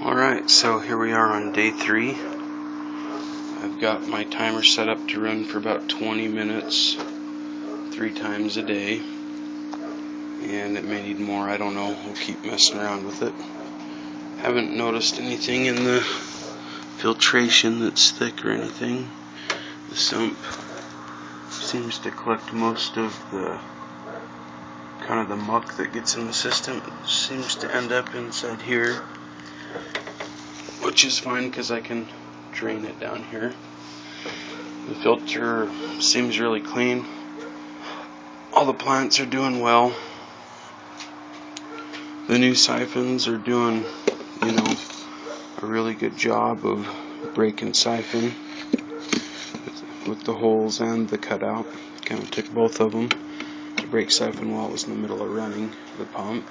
Alright, so here we are on day 3. I've got my timer set up to run for about 20 minutes 3 times a day, and it may need more, I don't know. We'll keep messing around with it. Haven't noticed anything in the filtration that's thick or anything. The sump seems to collect most of the kind of the muck that gets in the system. It seems to end up inside here, which is fine because I can drain it down here. The filter seems really clean. All the plants are doing well. The new siphons are doing, a really good job of breaking siphon with the holes and the cutout. Kind of took both of them to break siphon while it was in the middle of running the pump.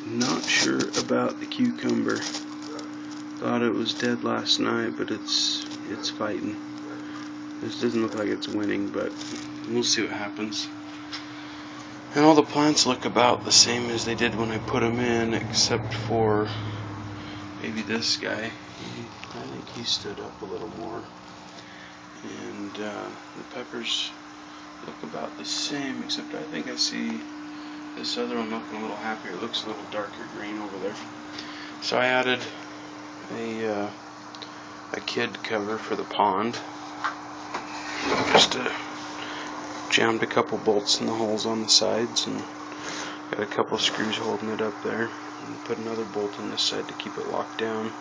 Not sure about the cucumber. Thought it was dead last night, but it's fighting. This doesn't look like it's winning, but we'll see what happens. And all the plants look about the same as they did when I put them in, except for maybe this guy. I think he stood up a little more. And the peppers look about the same, except I think I see this other one looking a little happier. It looks a little darker green over there. So I added a kid cover for the pond. Just jammed a couple bolts in the holes on the sides and got a couple screws holding it up there. And put another bolt in this side to keep it locked down.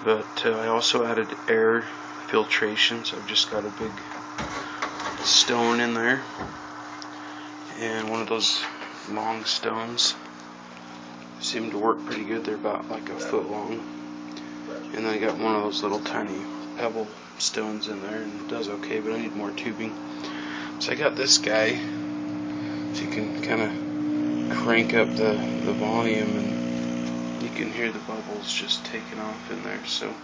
But I also added air filtration, so I've just got a big stone in there and one of those long stones. Seem to work pretty good. They're about like a foot long. And then I got one of those little tiny pebble stones in there, and it does okay, but I need more tubing. So I got this guy, so you can kind of crank up the volume and you can hear the bubbles just taking off in there. So,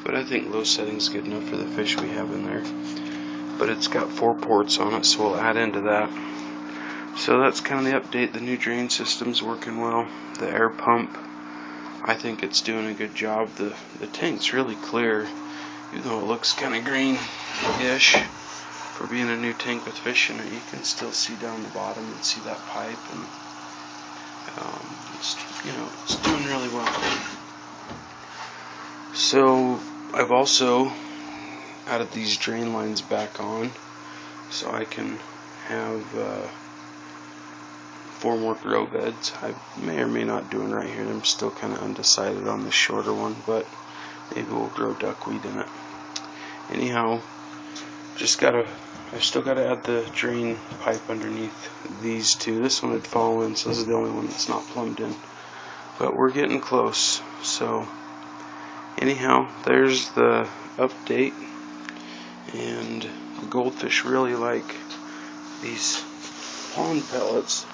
but I think low setting's good enough for the fish we have in there. But it's got 4 ports on it, so we'll add into that. So that's kind of the update. The new drain system's working well. The air pump, I think it's doing a good job. The tank's really clear, even though it looks kind of green-ish. For being a new tank with fish in it, you can still see down the bottom and see that pipe, and it's doing really well. So I've also added these drain lines back on, so I can have 4 more grow beds. I may or may not do it right here. I'm still kind of undecided on the shorter one, but maybe we'll grow duckweed in it. Anyhow, I've still got to add the drain pipe underneath these 2. This one would fall in, so this is the only one that's not plumbed in. But we're getting close. So anyhow, there's the update. And the goldfish really like these pond pellets.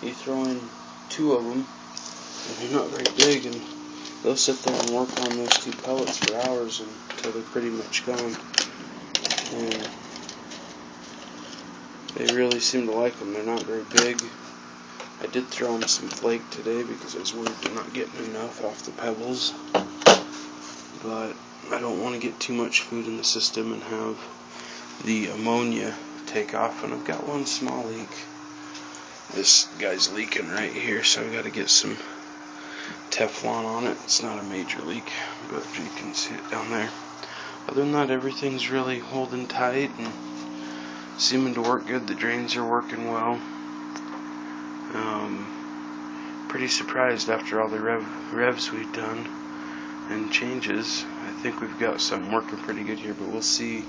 You throw in 2 of them, and they're not very big, and they'll sit there and work on those 2 pellets for hours until they're pretty much gone. And they really seem to like them. They're not very big. I did throw them some flake today because I was worried they're not getting enough off the pebbles. But I don't want to get too much food in the system and have the ammonia take off. And I've got one small leak. This guy's leaking right here, so I've got to get some Teflon on it. It's not a major leak, but you can see it down there. Other than that, everything's really holding tight and seeming to work good. The drains are working well. Pretty surprised after all the revs we've done and changes. I think we've got something working pretty good here, but we'll see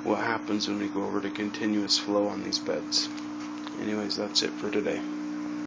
what happens when we go over to continuous flow on these beds. Anyways, that's it for today.